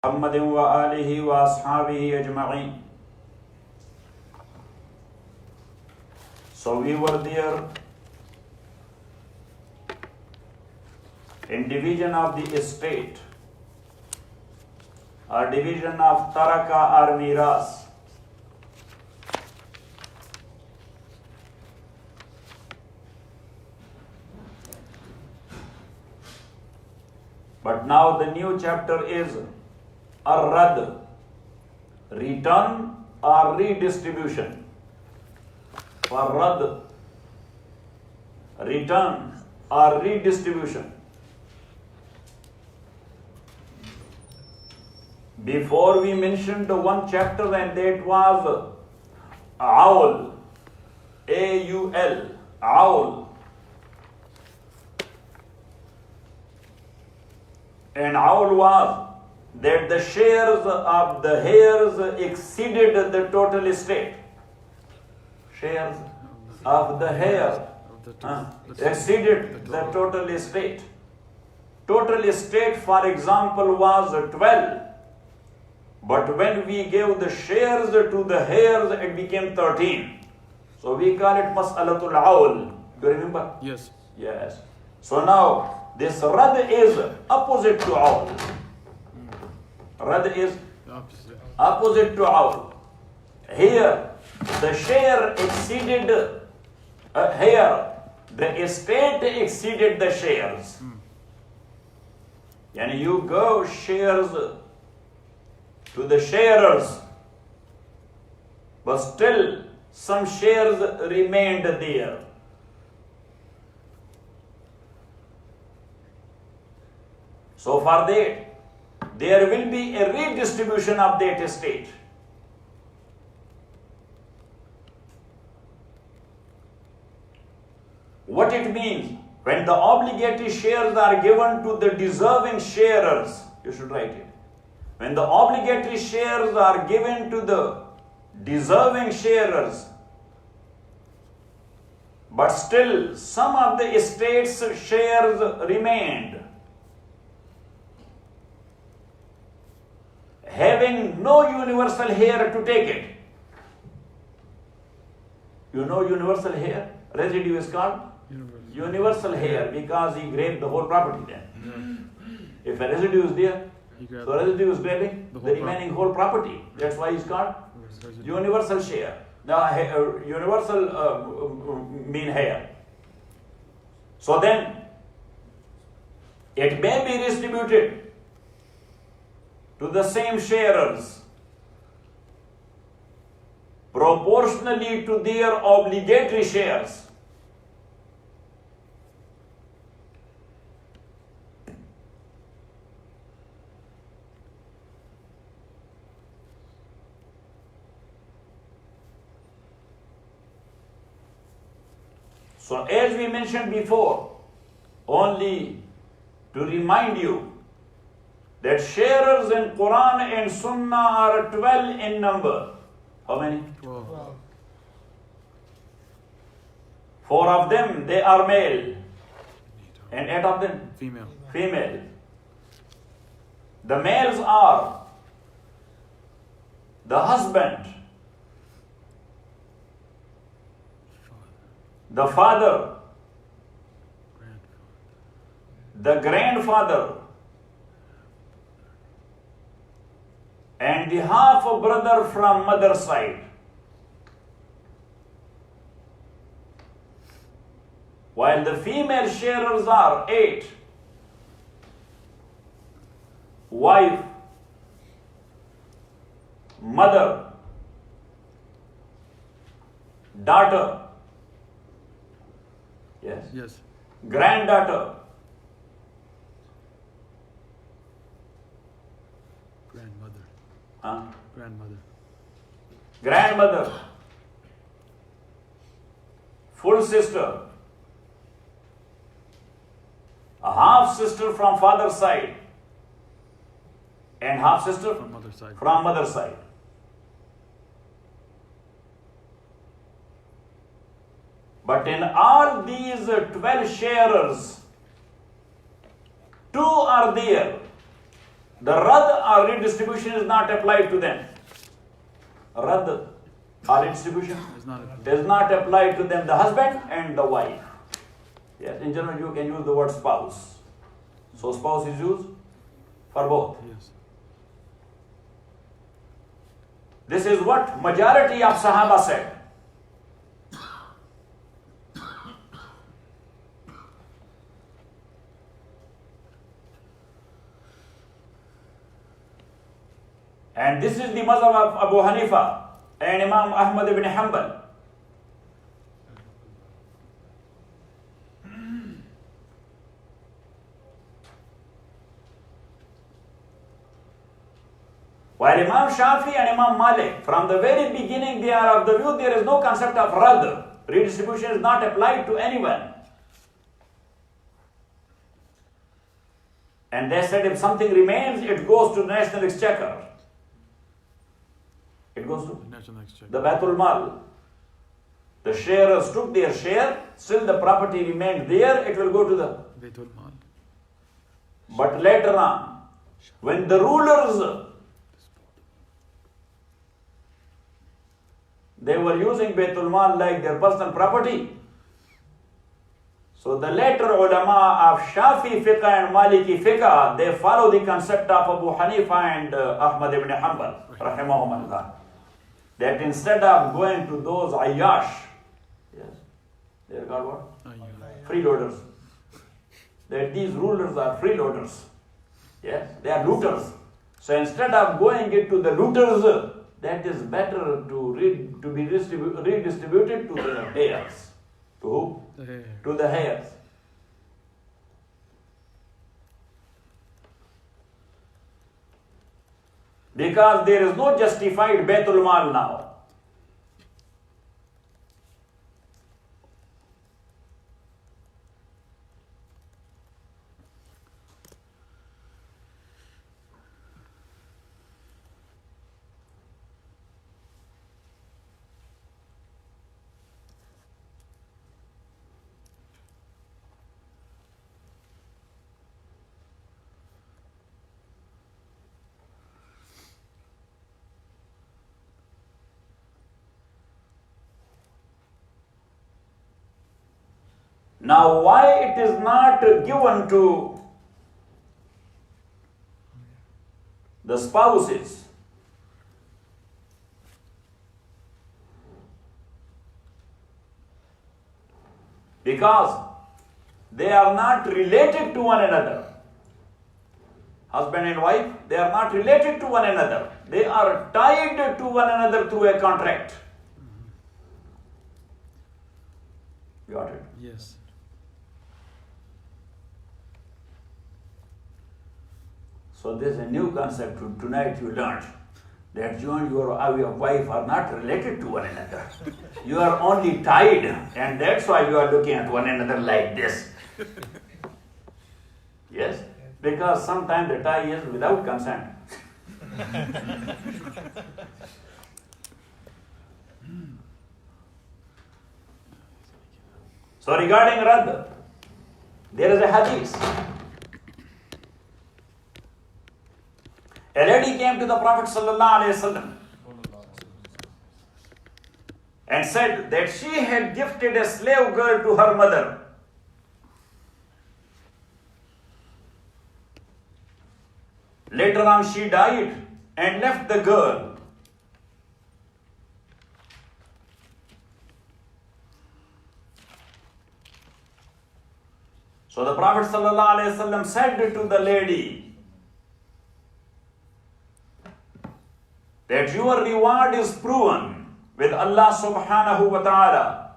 محمد وآله وأصحابه أجمعين. So we were there in division of the estate or division of taraka or miras. But now the new chapter is ar-rad, return or redistribution. For rad, return or redistribution. Before we mentioned one chapter, and that was aul, A-U-L, aul. And aul was that the shares of the heirs exceeded the total estate. Shares of the heir exceeded the total estate. Total estate, for example, was 12. But when we gave the shares to the heirs, it became 13. So we call it mas'alatul awl. Do you remember? Yes. Yes. So now this rad is opposite to awl. Rad is opposite to awl. Here the share exceeded here the estate exceeded the shares. And you go shares to the sharers, but still some shares remained there. So for that, there will be a redistribution of that estate. What it means? When the obligatory shares are given to the deserving sharers, you should write it. When the obligatory shares are given to the deserving sharers, but still some of the estate's shares remained, having no universal heir to take it. You know universal heir? Residue is called universal heir because he grabbed the whole property then. If a residue is there, so residue is grabbing the remaining whole property. That's why it's called universal share. Now universal mean heir. So then it may be distributed to the same sharers proportionally to their obligatory shares. So as we mentioned before, only to remind you that sharers in Quran and Sunnah are 12 in number. How many? 12. 4 of them, they are male. And 8 of them? Female. Female. The males are the husband, the father, the grandfather, and the half brother from mother's side. While the female sharers are 8. Wife, mother, daughter, Yes. granddaughter, grandmother, full sister, a half sister from father's side, and half sister From mother's side. from mother's side. But in all these 12 sharers, 2 are there the rad or redistribution is not applied to them. Rad or redistribution does not apply to them, the husband and the wife. Yes, in general you can use the word spouse. So spouse is used for both. Yes. This is what majority of Sahaba said. And this is the mazhab of Abu Hanifa and Imam Ahmad ibn Hanbal. While Imam Shafi and Imam Malik, from the very beginning they are of the view there is no concept of rad. Redistribution is not applied to anyone. And they said if something remains, it goes to the National Exchequer. It goes to the Baitul Mal. The sharers took their share, still the property remained there, it will go to the Baitul Mal. But later on, when the rulers, they were using Baitul Mal like their personal property. So the later ulama of Shafi fiqh and Maliki fiqh, they follow the concept of Abu Hanifa and Ahmad ibn Hanbal, rahimahumullah. That instead of going to those ayyash, yes, they are called what? Freeloaders. That these rulers are freeloaders. Yes, they are looters. So instead of going into the looters, that is better to be redistributed to the heirs. To who? To the heirs. Because there is no justified Baitul Mal now. Now, why it is not given to the spouses? Because they are not related to one another. Husband and wife, they are not related to one another. They are tied to one another through a contract. Got it? Yes. So this is a new concept. Tonight you learned that you and your wife are not related to one another. You are only tied, and that's why you are looking at one another like this. Yes? Because sometimes the tie is without consent. So regarding Radd, there is a hadith. A lady came to the Prophet ﷺ and said that she had gifted a slave girl to her mother. Later on she died and left the girl. So the Prophet ﷺ said to the lady that your reward is proven with Allah subhanahu wa ta'ala.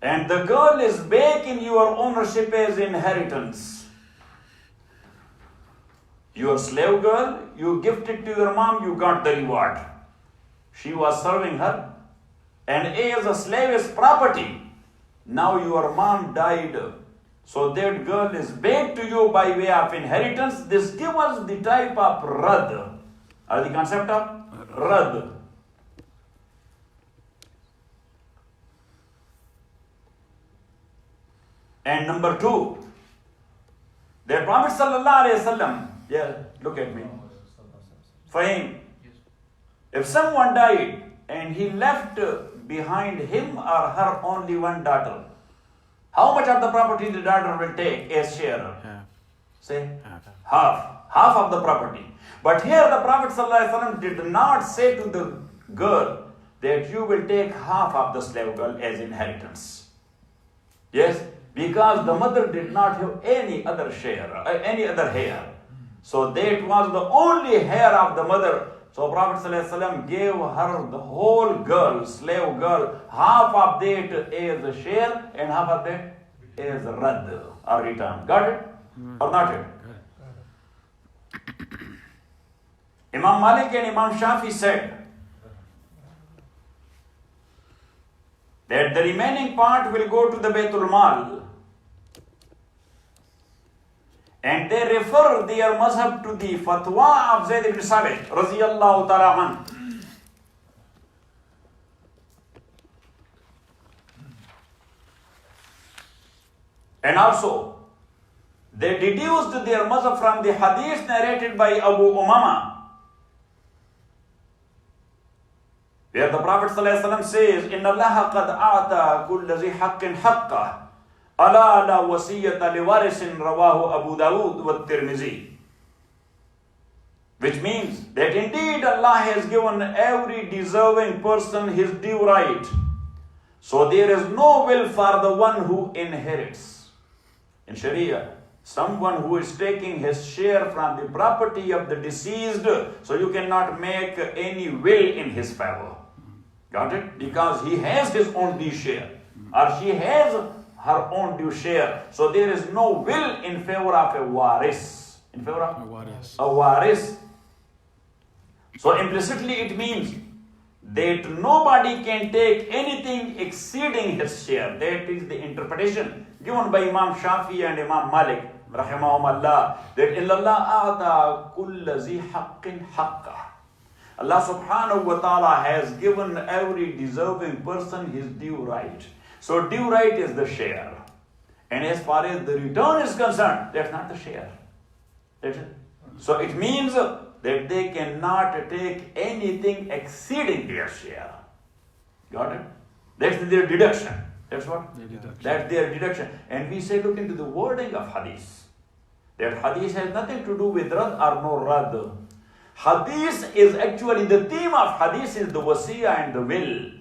And the girl is back in your ownership as inheritance. Your slave girl, you gifted to your mom, you got the reward. She was serving her, and as a slave is property. Now your mom died, so that girl is back to you by way of inheritance. This gives us the type of Radd, or the concept of Radd. And number two, The Prophet sallallahu alaihi wasallam, yeah, look at me. For him, if someone died and he left behind him or her only one daughter, how much of the property the daughter will take as share? Half. Say half of the property. But here the Prophet ﷺ did not say to the girl that you will take half of the slave girl as inheritance. Yes, because the mother did not have any other share, any other hair. So that was the only hair of the mother. So Prophet ﷺ gave her the whole girl, slave girl, half of that as a share and half of that as a rad or return. Got it? Or not it? Imam Malik and Imam Shafi said that the remaining part will go to the Baytul Mal. And they refer their mazhab to the fatwa of Zayd ibn Sabit, raziyallahu ta'ala an. And also, they deduced their mazhab from the hadith narrated by Abu Umama, where the Prophet ﷺ says, إِنَّ اللَّهَ قَدْ أَعْتَى كُلَّ ذِي حَقٍّ حَقَّهُ أَلَا لَا وَصِيَّةَ لِوَارِثٍ رَوَاهُ أَبُو دَاوُدْ وَالتِّرْمِذِي. Which means that indeed Allah has given every deserving person his due right. So there is no will for the one who inherits. In Sharia, someone who is taking his share from the property of the deceased, so you cannot make any will in his favor. Got it? Because he has his own due share, or she has her own due share. So there is no will in favor of a waris. In favor of a waris. So implicitly it means that nobody can take anything exceeding his share. That is the interpretation given by Imam Shafi and Imam Malik, rahimahumullah, that illallah a'ta kulla zi haqqin haqqa. Allah subhanahu wa ta'ala has given every deserving person his due right. So due right is the share. And as far as the return is concerned, that's not the share. That's it. So it means that they cannot take anything exceeding their share. Got it? That's their deduction. That's what? That's their deduction. And we say, look into the wording of hadith. That hadith has nothing to do with rad or no rad. Hadith is actually, the theme of hadith is the wasiyah and the will.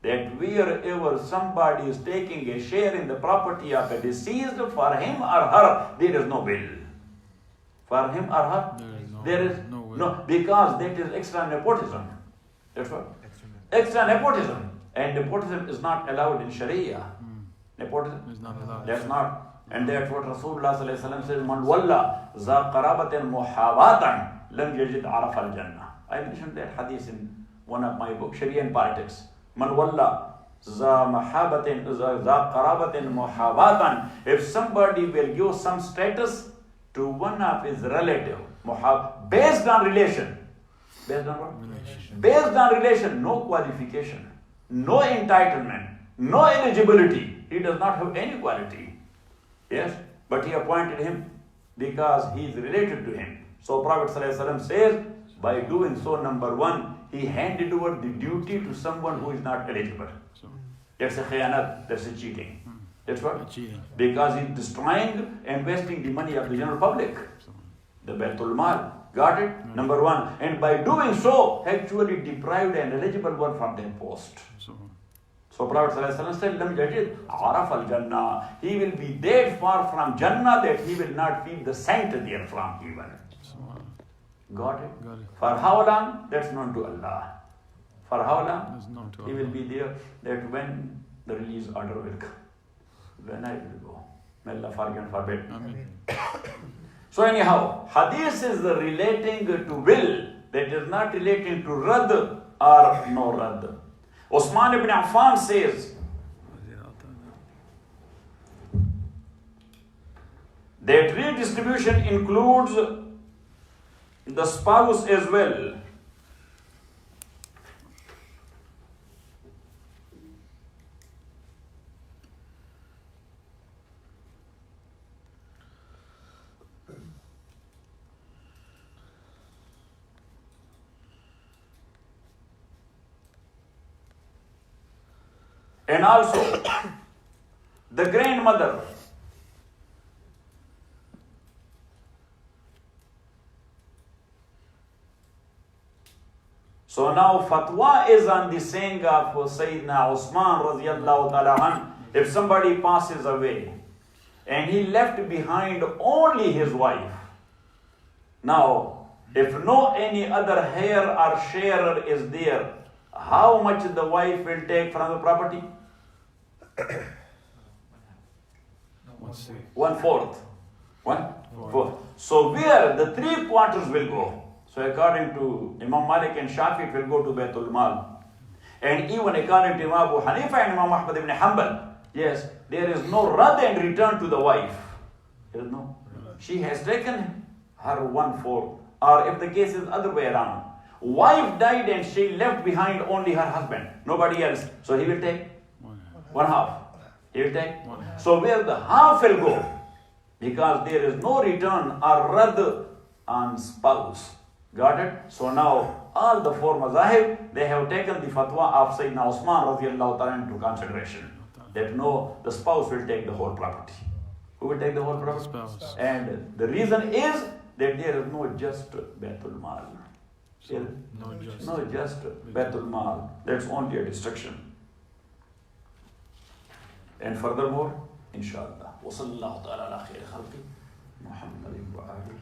That wherever somebody is taking a share in the property of a deceased, for him or her, there is no will. For him or her, there is no, because that is extra nepotism. That's what? Extra nepotism. And nepotism is not allowed in Sharia. Nepotism is not allowed. That's not. And that's what Rasulullah sallallahu alaihi wasallam says, Man walla za qarabatin muhawatan lam yajid araf al-jannah. I mentioned that hadith in one of my books, Sharia and Politics. Man walla za mahabatin za qarabatin muhawatan. If somebody will give some status to one of his relative, based on relation. Based on what? Relation. Based on relation, no qualification, no entitlement, no eligibility. He does not have any quality. Yes? But he appointed him because he is related to him. So Prophet ﷺ says, by doing so, number one, he handed over the duty to someone who is not eligible. That's a khiyanat, that's a cheating. That's what? Cheating. Because he's destroying and wasting the money of the general public. The Baytul Mal. Got it? Number one. And by doing so, actually deprived an eligible one from their post. So Prophet ﷺ said, Lam yajid araf al-jannah. He will be that far from Jannah that he will not feel the scent therefrom even. Got it? For how long? That's known to Allah. For how long? He will be there that when the release order will come. When I will go. May Allah forgive and forbid. Amen. So anyhow, hadith is relating to will, that is not relating to rad or no rad. Osman ibn Affan says that redistribution includes the spouse as well. And also, the grandmother. So now fatwa is on the saying of Sayyidina Usman radiallahu ta'ala anh. If somebody passes away and he left behind only his wife. Now, if no any other heir or sharer is there, how much the wife will take from the property? 1/4. 1/4. So where the 3/4 will go? So according to Imam Malik and Shafi, it will go to Baitul Mal. And even according to Imam Abu Hanifa and Imam Ahmad ibn Hanbal, yes, there is no rad and return to the wife. There is no. She has taken her 1/4. Or if the case is other way around, wife died and she left behind only her husband, nobody else. So he will take 1/2. He will take. So where the half will go? Because there is no return or rad on spouse. Got it? So now all the four mazahib, they have taken the fatwa of Sayyidina Usman radiallahu ta'ala into consideration. That no, the spouse will take the whole property. Who will take the whole property? Spouse. And the reason is that there is no just Baitul Mal. No just Baitul Mal. That's only a destruction. And furthermore, inshallah, wa sallallahu ta'ala ala khair khalqi Muhammadin wa alihi